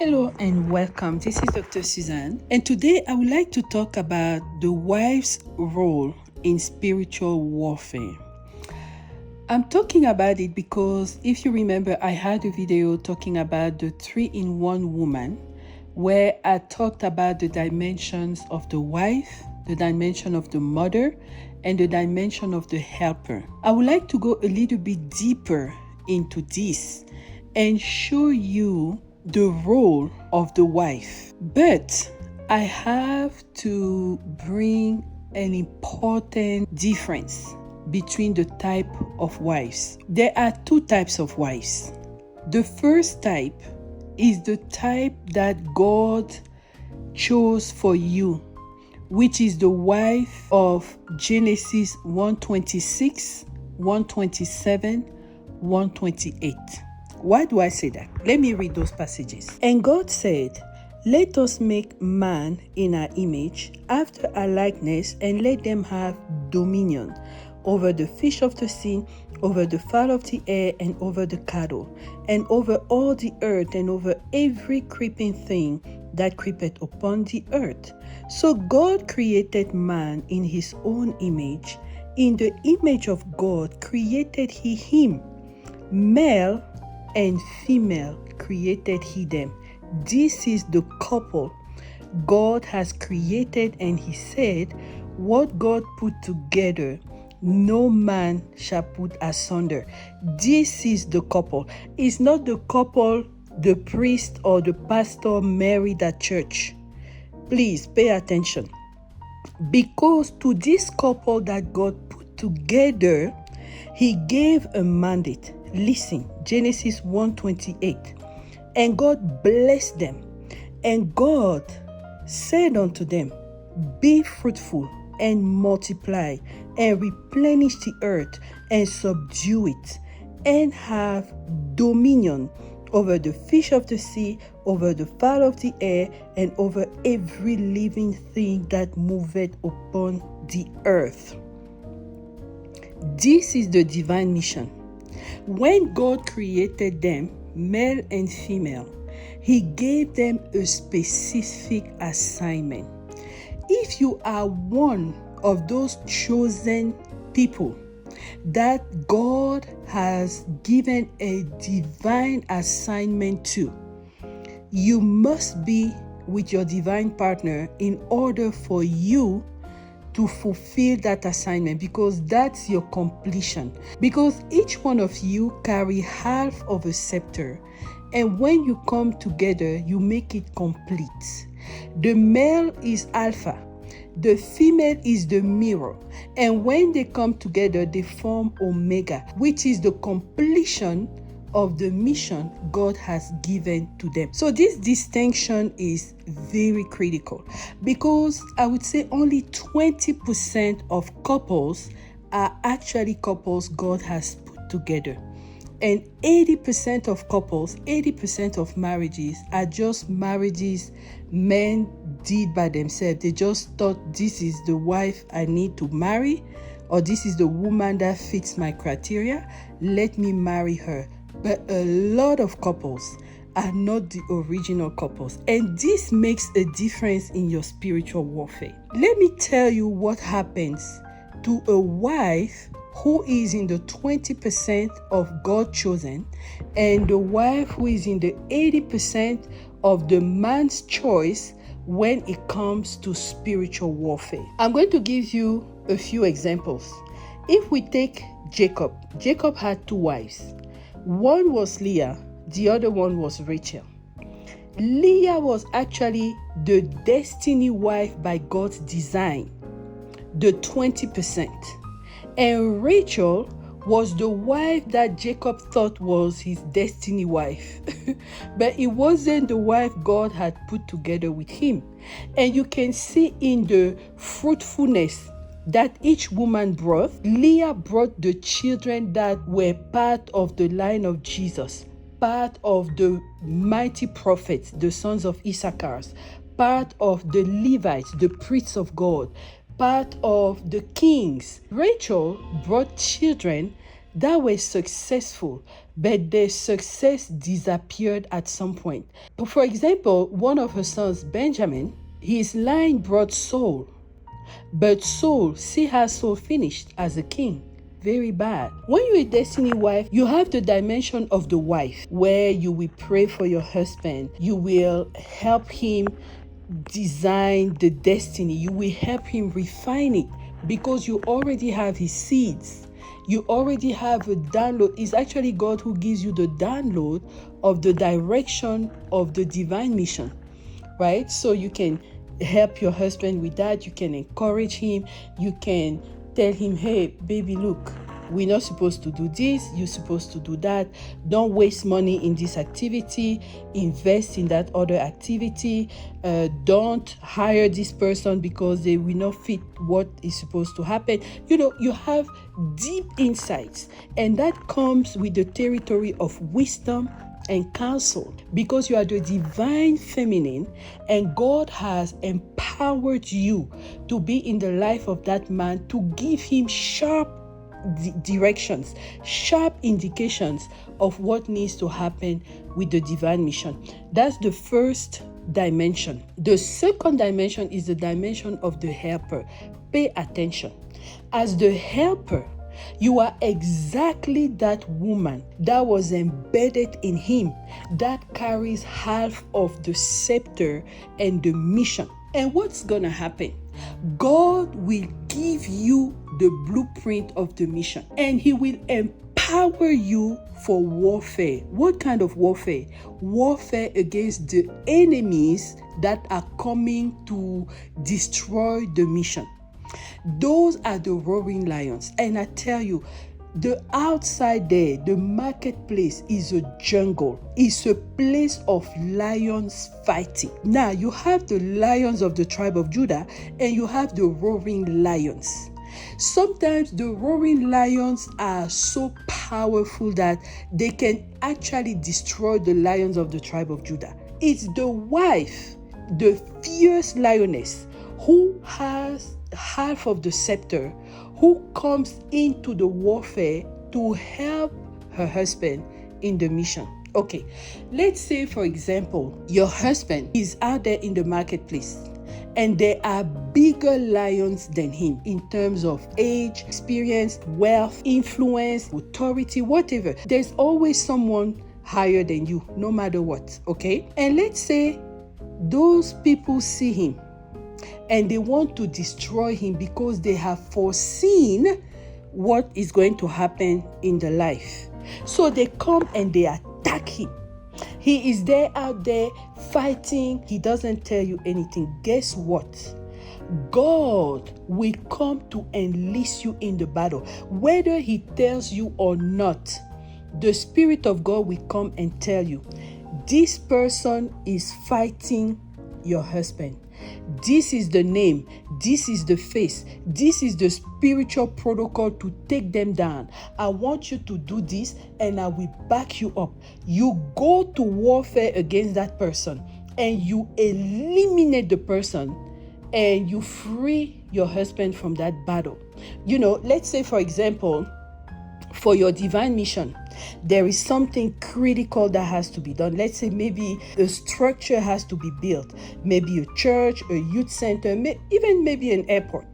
Hello and welcome. This is Dr. Suzanne, and today I would like to talk about the wife's role in spiritual warfare. I'm talking about it because if you remember, I had a video talking about the 3-in-1 woman where I talked about the dimensions of the wife, the dimension of the mother, and the dimension of the helper. I would like to go a little bit deeper into this and show you the role of the wife. But I have to bring an important difference between the type of wives. There are two types of wives. The first type is the type that God chose for you, which is the wife of Genesis 1:26, 1:27, 1:28. Why do I say that? Let me read those passages. And God said, "Let us make man in our image, after our likeness, and let them have dominion over the fish of the sea, over the fowl of the air, and over the cattle, and over all the earth, and over every creeping thing that creepeth upon the earth." So God created man in his own image. In the image of God created he him. Male and female created he them. This is the couple God has created, and he said, what God put together, no man shall put asunder. This is the couple. It's not the couple the priest or the pastor married at church. Please pay attention. Because to this couple that God put together, he gave a mandate. Listen, Genesis 1:28. And God blessed them, and God said unto them, "Be fruitful and multiply, and replenish the earth, and subdue it, and have dominion over the fish of the sea, over the fowl of the air, and over every living thing that moveth upon the earth." This is the divine mission. When God created them, male and female, he gave them a specific assignment. If you are one of those chosen people that God has given a divine assignment to, you must be with your divine partner in order for you to fulfill that assignment, because that's your completion. Because each one of you carry half of a scepter, and when you come together, you make it complete. The male is alpha, the female is the mirror, and when they come together, they form omega, which is the completion of the mission God has given to them. So this distinction is very critical, because I would say only 20% of couples are actually couples God has put together. And 80% of couples, 80% of marriages are just marriages men did by themselves. They just thought, this is the wife I need to marry, or this is the woman that fits my criteria. Let me marry her. But a lot of couples are not the original couples, and this makes a difference in your spiritual warfare. Let me tell you what happens to a wife who is in the 20% of God chosen, and the wife who is in the 80% of the man's choice when it comes to spiritual warfare. I'm going to give you a few examples. If we take Jacob had two wives. One was Leah, the other one was Rachel. Leah was actually the destiny wife by God's design, the 20%. And Rachel was the wife that Jacob thought was his destiny wife. But it wasn't the wife God had put together with him. And you can see in the fruitfulness that each woman brought. Leah brought the children that were part of the line of Jesus, part of the mighty prophets, the sons of Issachar, part of the Levites, the priests of God, part of the kings. Rachel brought children that were successful, but their success disappeared at some point. For example, one of her sons, Benjamin, his line brought Saul, but Saul, see how Saul finished as a king. Very bad. When you're a destiny wife, you have the dimension of the wife where you will pray for your husband. You will help him design the destiny. You will help him refine it because you already have his seeds. You already have a download. It's actually God who gives you the download of the direction of the divine mission, right? So you can help your husband with that. You can encourage him. You can tell him, hey, baby, look, we're not supposed to do this. You're supposed to do that. Don't waste money in this activity. Invest in that other activity. Don't hire this person because they will not fit what is supposed to happen. You have deep insights, and that comes with the territory of wisdom and counsel, because you are the divine feminine and God has empowered you to be in the life of that man, to give him sharp directions, sharp indications of what needs to happen with the divine mission. That's the first dimension. The second dimension is the dimension of the helper. Pay attention. As the helper, you are exactly that woman that was embedded in him, that carries half of the scepter and the mission. And what's going to happen? God will give you the blueprint of the mission, and he will empower you for warfare. What kind of warfare? Warfare against the enemies that are coming to destroy the mission. Those are the roaring lions. And I tell you, the outside there, the marketplace is a jungle. It's a place of lions fighting. Now, you have the lions of the tribe of Judah and you have the roaring lions. Sometimes the roaring lions are so powerful that they can actually destroy the lions of the tribe of Judah. It's the wife, the fierce lioness, who has half of the scepter, who comes into the warfare to help her husband in the mission. Okay, let's say, for example, your husband is out there in the marketplace and there are bigger lions than him in terms of age, experience, wealth, influence, authority, whatever. There's always someone higher than you, no matter what, okay? And let's say those people see him and they want to destroy him because they have foreseen what is going to happen in the life. So they come and they attack him. He is there out there fighting. He doesn't tell you anything. Guess what? God will come to enlist you in the battle. Whether he tells you or not, the Spirit of God will come and tell you, this person is fighting your husband. This is the name. This is the face. This is the spiritual protocol to take them down. I want you to do this and I will back you up. You go to warfare against that person and you eliminate the person and you free your husband from that battle. Let's say, for example, for your divine mission, there is something critical that has to be done. Let's say maybe a structure has to be built, maybe a church, a youth center, even maybe an airport.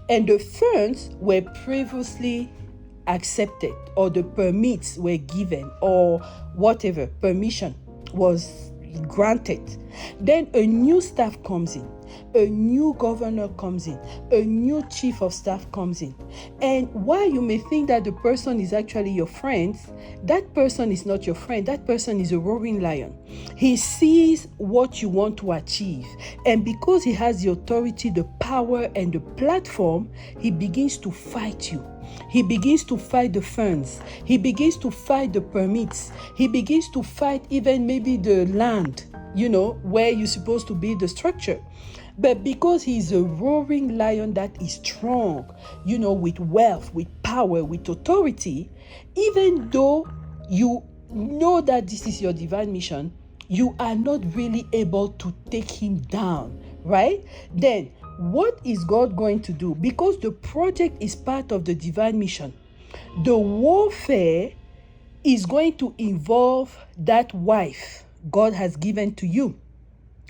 And the funds were previously accepted, or the permits were given, or whatever, permission was granted. Then a new staff comes in. A new governor comes in, a new chief of staff comes in. And while you may think that the person is actually your friend, that person is not your friend. That person is a roaring lion. He sees what you want to achieve. And because he has the authority, the power, and the platform, he begins to fight you. He begins to fight the funds. He begins to fight the permits. He begins to fight even maybe the land, where you're supposed to build the structure. But because he's a roaring lion that is strong, with wealth, with power, with authority, even though you know that this is your divine mission, you are not really able to take him down, right? Then what is God going to do? Because the project is part of the divine mission. The warfare is going to involve that wife God has given to you.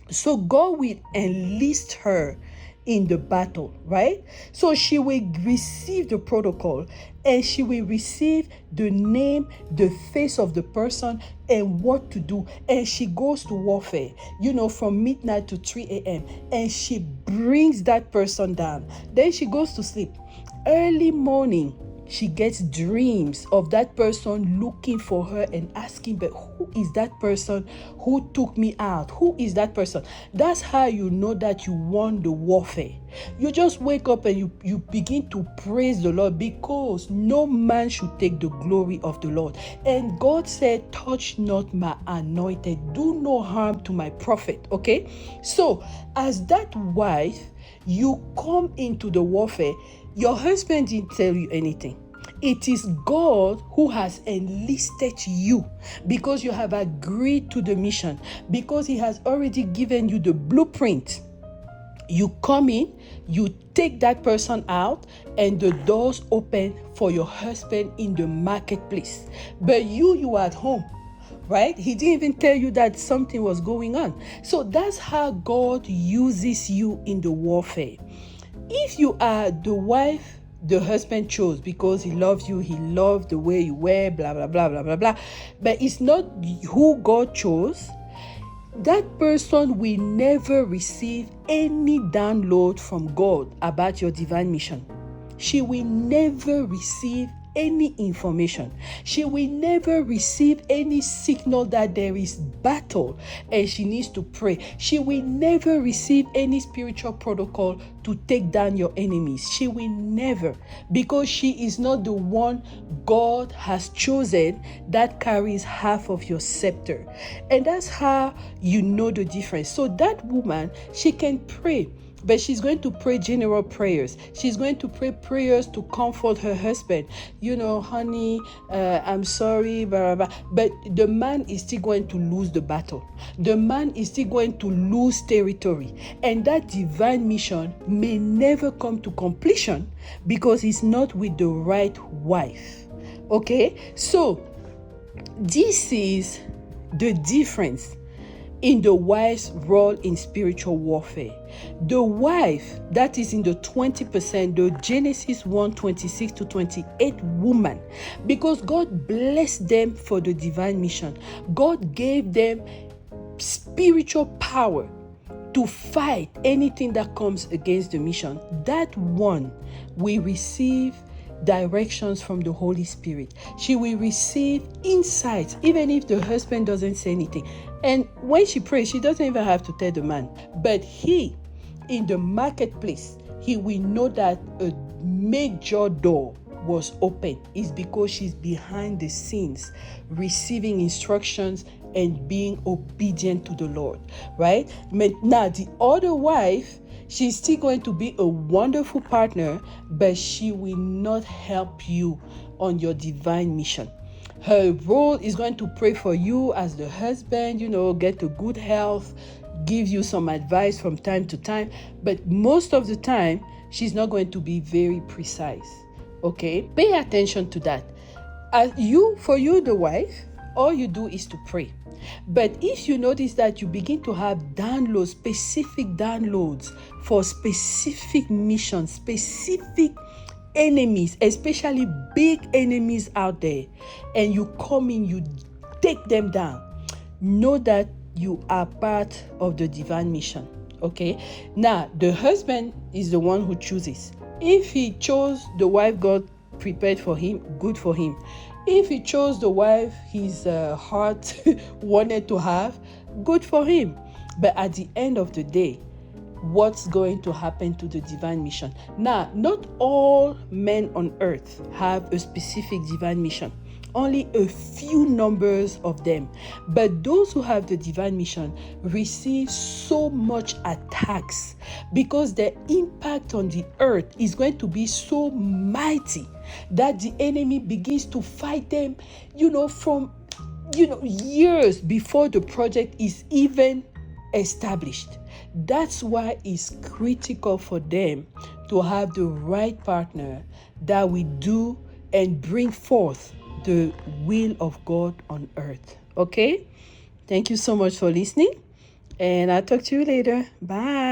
So God will enlist her in the battle, right? So she will receive the protocol, and she will receive the name, the face of the person, and what to do. And she goes to warfare, from midnight to 3 a.m. And she brings that person down. Then she goes to sleep. Early morning, she gets dreams of that person looking for her and asking, but who is that person who took me out? Who is that person? That's how you know that you won the warfare. You just wake up and you begin to praise the Lord, because no man should take the glory of the Lord. And God said, touch not my anointed, do no harm to my prophet. Okay? So as that wife, you come into the warfare. Your husband didn't tell you anything. It is God who has enlisted you, because you have agreed to the mission, because He has already given you the blueprint. You come in, you take that person out, and the doors open for your husband in the marketplace. But you are at home, right? He didn't even tell you that something was going on. So that's how God uses you in the warfare. If you are the wife the husband chose because he loves you, he loved the way you wear, blah, blah, blah, blah, blah, blah, but it's not who God chose, that person will never receive any download from God about your divine mission. She will never receive any information. She will never receive any signal that there is battle and she needs to pray. She will never receive any spiritual protocol to take down your enemies. She will never, because she is not the one God has chosen that carries half of your scepter. And that's how you know the difference. So that woman, she can pray, but she's going to pray general prayers. She's going to pray prayers to comfort her husband. Honey, I'm sorry, blah, blah, blah. But the man is still going to lose the battle. The man is still going to lose territory. And that divine mission may never come to completion because he's not with the right wife. Okay? So, this is the difference in the wife's role in spiritual warfare. The wife that is in the 20%, the Genesis 1:26 to 28 woman, because God blessed them for the divine mission. God gave them spiritual power to fight anything that comes against the mission. That one will receive directions from the Holy Spirit. She will receive insights, even if the husband doesn't say anything. And when she prays, she doesn't even have to tell the man. But he, in the marketplace, he will know that a major door was open. It's because she's behind the scenes, receiving instructions and being obedient to the Lord, right? Now, the other wife, she's still going to be a wonderful partner, but she will not help you on your divine mission. Her role is going to pray for you as the husband, get a good health, give you some advice from time to time. But most of the time, she's not going to be very precise. Okay? Pay attention to that. For you, the wife, all you do is to pray. But if you notice that you begin to have downloads, specific downloads for specific missions, specific enemies, especially big enemies out there, and you come in, you take them down, know that you are part of the divine mission. Okay? Now, the husband is the one who chooses. If he chose the wife God prepared for him, good for him. If he chose the wife his heart wanted to have, good for him. But at the end of the day, what's going to happen to the divine mission? Now, not all men on earth have a specific divine mission. Only a few numbers of them. But those who have the divine mission receive so much attacks because their impact on the earth is going to be so mighty that the enemy begins to fight them, from, years before the project is even established. That's why it's critical for them to have the right partner that will do and bring forth the will of God on earth. Okay? Thank you so much for listening, and I'll talk to you later. Bye.